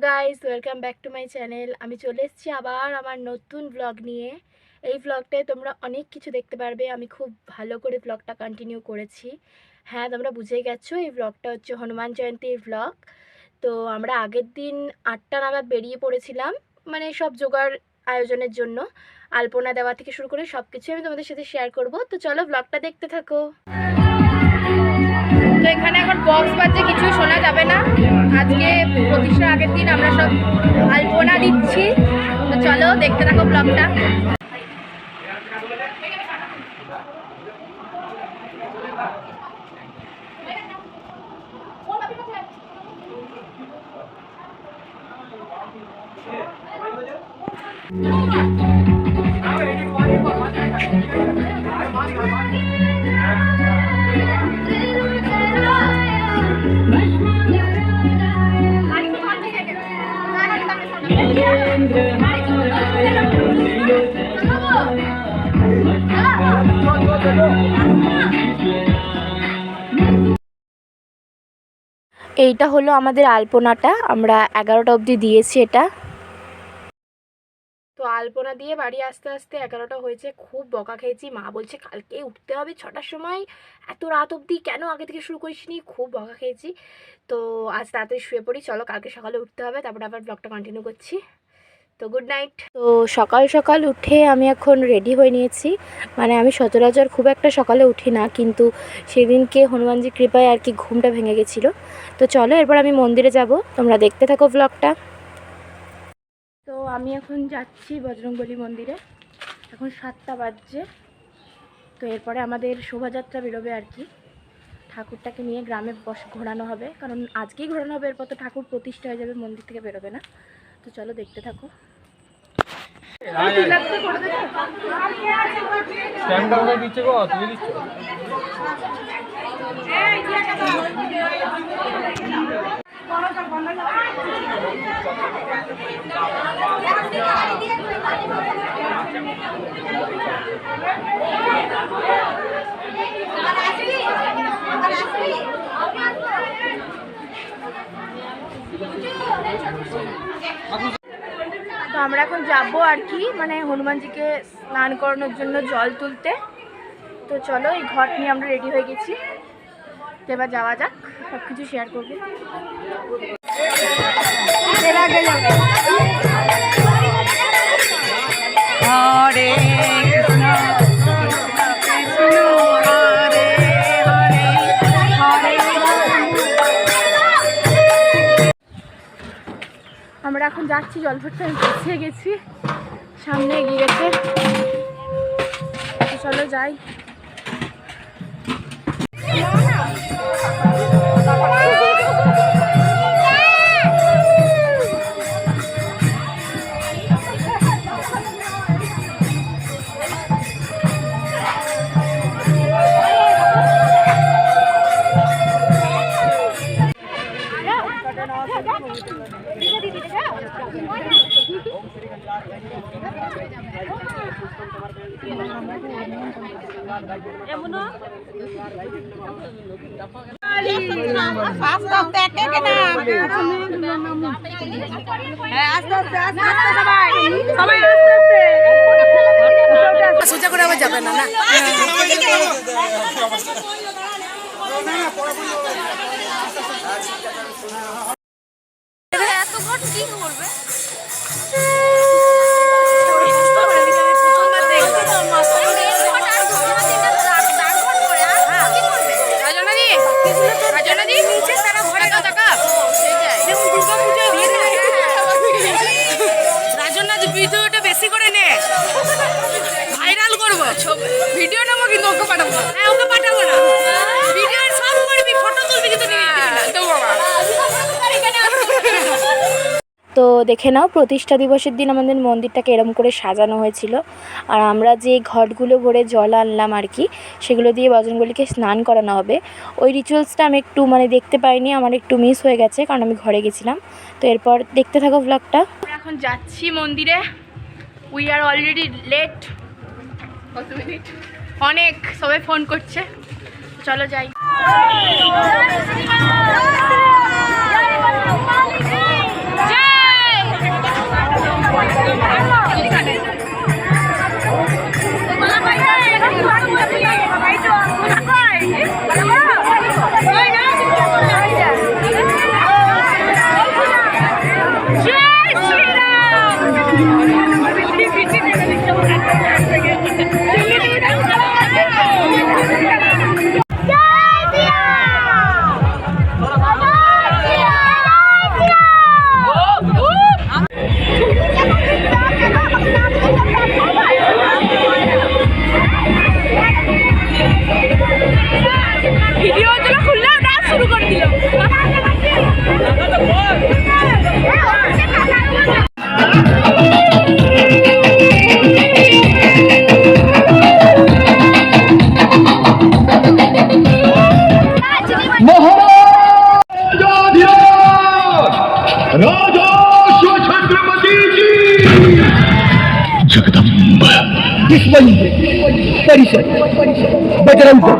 Guys, welcome back to my channel. আমি চলে এসেছি আবার আমার নতুন ব্লগ নিয়ে। এই ব্লগটায় তোমরা অনেক কিছু দেখতে পারবে। আমি খুব ভালো করে ব্লগটা কন্টিনিউ করেছি। হ্যাঁ, তোমরা বুঝেই গেছো এই ব্লগটা হচ্ছে হনুমান জয়ন্তীর ব্লগ। তো আমরা আগের দিন 8টা নাগাদ বেরিয়ে পড়েছিলাম, মানে সব জোগাড় আয়োজনের জন্য। আলপনা দেওয়া থেকে শুরু করে সব কিছু আমি তোমাদের সাথে শেয়ার করব। তো চলো ব্লগটা দেখতে থাকো। তো এখানে এখন বক্স বাজছে, কিছু শোনা যাবে না। আজকে প্রতিষ্ঠার আগের দিন আমরা সব আলপনা দিচ্ছি। তো চলো দেখতে থাকো ব্লগটা। এইটা হলো আমাদের আলপনাটা, আমরা 11টা অবধি দিয়েছি এটা। তো আলপনা দিয়ে বাড়ি আসতে আসতে 11টা হয়েছে। খুব বকা খেয়েছি, মা বলছে কালকে উঠতে হবে 6টার সময়, এত রাত অবধি কেন আগে থেকে শুরু করিসনি। খুব বকা খেয়েছি। তো আজ তাড়াতাড়ি শুয়ে পড়ি, চলো কালকে সকালে উঠতে হবে, তারপরে আবার ব্লগটা কন্টিনিউ করছি। তো গুড নাইট। তো সকাল সকাল উঠে আমি এখন রেডি হয়ে নিয়েছি। মানে আমি সচরাচর খুব একটা সকালে উঠি না, কিন্তু সেদিনকে হনুমানজি কৃপায় আর কি ঘুমটা ভেঙে গেছিলো। তো চলো এরপর আমি মন্দিরে যাব, তোমরা দেখতে থাকো ব্লগটা। তো আমি এখন যাচ্ছি বজরংবলী মন্দিরে, এখন 7টা বাজছে। তো এরপরে আমাদের শোভাযাত্রা বেরোবে আর কি, ঠাকুরটাকে নিয়ে গ্রামে ঘোরানো হবে, কারণ আজকেই ঘোরানো হবে, এরপর তো ঠাকুর প্রতিষ্ঠা হয়ে যাবে, মন্দির থেকে বেরোবে না। তো চলো দেখতে থাকো। তো আমরা এখন যাবো আর কি, মানে হনুমানজিকে স্নান করানোর জন্য জল তুলতে। তো চলো, এই ঘট নিয়ে আমরা রেডি হয়ে গেছি। তো এবার যাওয়া যাক, সব কিছু শেয়ার করবো। হরে কৃষ্ণ কৃষ্ণ কৃষ্ণ হরে হরে হরে। আমরা এখন যাচ্ছি, জল ভরতে আমি পিছিয়ে গেছি, সামনে এগিয়ে গেছে। চলো যাই। সোজা করে আবার যাবে না না। এত ঘট কি করবে? ভিডিওটা বেশি করে নে, ভাইরাল করবো, ভিডিও নেবো, কিন্তু ওকে পাঠাবো না। হ্যাঁ, ওকে পাঠাবো না, ভিডিও সব করবি, ফটো তুলবি, কিন্তু তো দেখে নাও, প্রতিষ্ঠা দিবসের দিন আমাদের মন্দিরটাকে এরম করে সাজানো হয়েছিল। আর আমরা যে ঘটগুলো ভরে জল আনলাম আর কি, সেগুলো দিয়ে বজরংবলীকে স্নান করানো হবে। ওই রিচুয়ালসটা আমি একটু দেখতে পাইনি, আমার একটু মিস হয়ে গেছে, কারণ আমি ঘরে গেছিলাম। তো এরপর দেখতে থাকো ব্লগটা। এখন যাচ্ছি মন্দিরে, উই আর অলরেডি লেট। কত মিনিট? অনেক, সবাই ফোন করছে, চলো যাই। জয় परिषद बजरंग दल।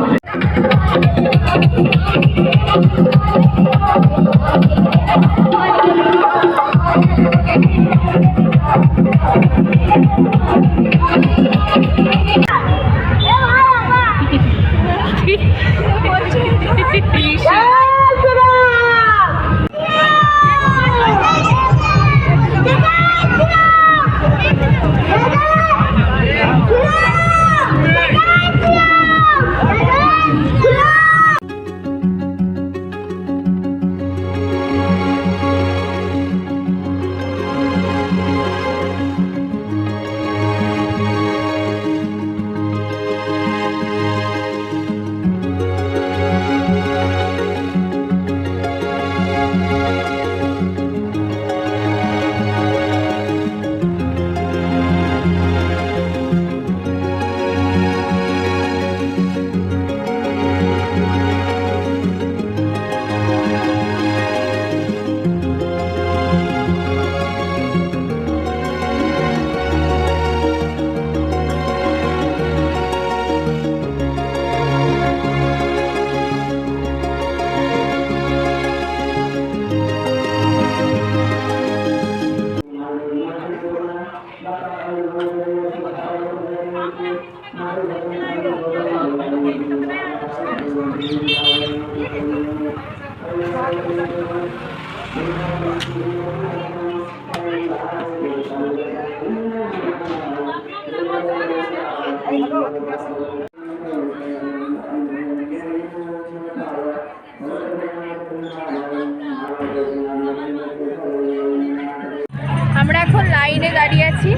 আমরা এখন লাইনে দাঁড়িয়ে আছি,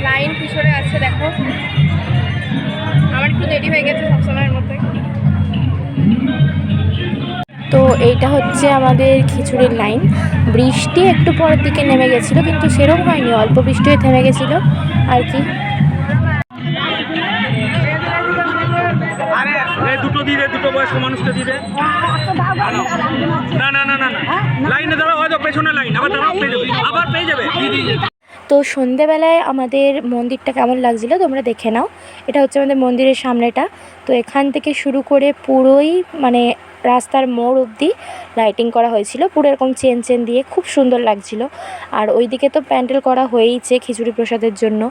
লাইন পিছনে আছে দেখো। আমার একটু দেরি হয়ে গেছে সবসময়ের মতো। তো এইটা হচ্ছে আমাদের খিচুড়ির লাইন। বৃষ্টি একটু পরের দিকে নেমে গেছিলো, কিন্তু সেরকম হয়নি, অল্প বৃষ্টি হয়ে থেমে গেছিলো আর কি। দুটো দিবে, দুটো বয়স্ক মানুষকে দিবে। না না না না না, লাইনে দাঁড়াও, হয়তো পেছনে লাইন, আবার দাঁড়াও, পেয়ে যাবে, আবার পেয়ে যাবে। তো সন্ধেবেলায় আমাদের মন্দিরটা কেমন লাগছিলো তোমরা দেখে নাও। এটা হচ্ছে আমাদের মন্দিরের সামনেটা। তো এখান থেকে শুরু করে পুরোই মানে রাস্তার মোড় অবধি লাইটিং করা হয়েছিল, পুরো এরকম চেন চেন দিয়ে, খুব সুন্দর লাগছিল। আর ওইদিকে তো প্যান্ডেল করা হয়েইছে খিচুড়ি প্রসাদের জন্য,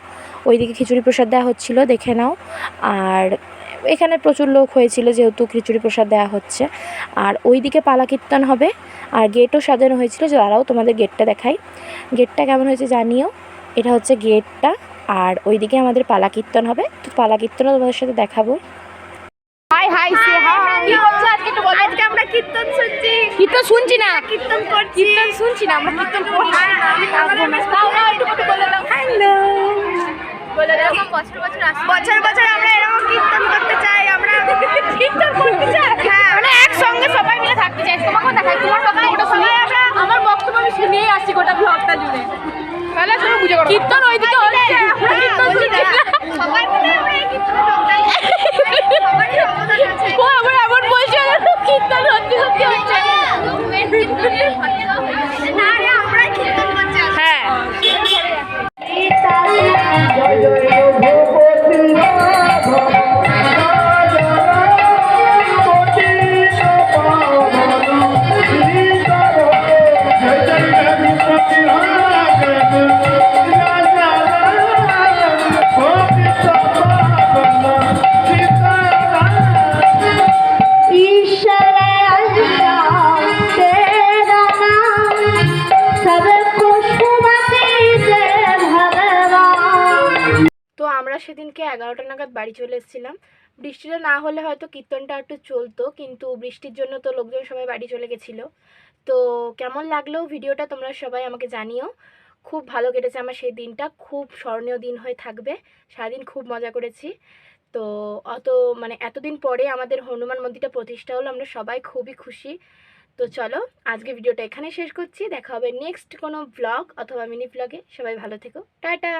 ওইদিকে খিচুড়ি প্রসাদ দেওয়া হচ্ছিলো, দেখে নাও। আর এখানে প্রচুর লোক হয়েছিল যেহেতু খিচুড়ি প্রসাদ দেওয়া হচ্ছে। আর ওইদিকে পালা কীর্তন হবে, আর গেটও সাজানো হয়েছিল। দাঁড়াও তোমাদের গেটটা দেখাই, গেটটা কেমন হয়েছে জানিও। এটা হচ্ছে গেটটা, আর ওইদিকে আমাদের পালা কীর্তন হবে। তো পালা কীর্তনও তোমাদের সাথে দেখাবো। হাই হাই সে হাই, কি হচ্ছে আজকে একটু বলো। আজকে আমরা কীর্তন শুনছি। কীর্তন শুনছি না, কীর্তন করছি। কীর্তন শুনছি না, আমরা কীর্তন করছি। দাও দাও একটু একটু বলে দাও। হ্যালো বলে দাও। বছর বছর আসি, বছর বছর আমরা এরকম কীর্তন করতে চাই। আমরা কীর্তন করতে চাই, হ্যাঁ, মানে একসঙ্গে সবাই মিলে থাকতে চাই। তোমাকেও দেখাই, তোমার বক্তব্যটা শুনে আমার বক্তব্য আমি শুনেই আসছি গোটা ব্লগটা জুড়ে। তাহলে তুমি বুঝে করো, কীর্তন ওইদিকে হচ্ছে, আমরা কীর্তন শুনছি না, সবাই মিলে আমরা এই কীর্তনে যোগ দেই। সবারই অবদান আছে। ও আমরা এমন বলছি কীর্তন সত্যি সত্যি হচ্ছে না, আমরা কীর্তন করছি। হ্যাঁ সেদিনকে 11টা নাগাদ বাড়ি চলে এসেছিলাম। বৃষ্টিটা না হলে হয়তো কীর্তনটা একটু চলতো, কিন্তু বৃষ্টির জন্য তো লোকজন সবাই বাড়ি চলে গেছিলো। তো কেমন লাগলো ভিডিওটা তোমরা সবাই আমাকে জানিও। খুব ভালো কেটেছে আমার সেই দিনটা, খুব স্মরণীয় দিন হয়ে থাকবে। সারাদিন খুব মজা করেছি। তো এতদিন পরে আমাদের হনুমান মন্দিরটা প্রতিষ্ঠা হলো, আমরা সবাই খুবই খুশি। তো চলো আজকে ভিডিওটা এখানে শেষ করছি, দেখা হবে নেক্সট কোনো ব্লগ অথবা মিনি ব্লগে। সবাই ভালো থেকো, টাটা।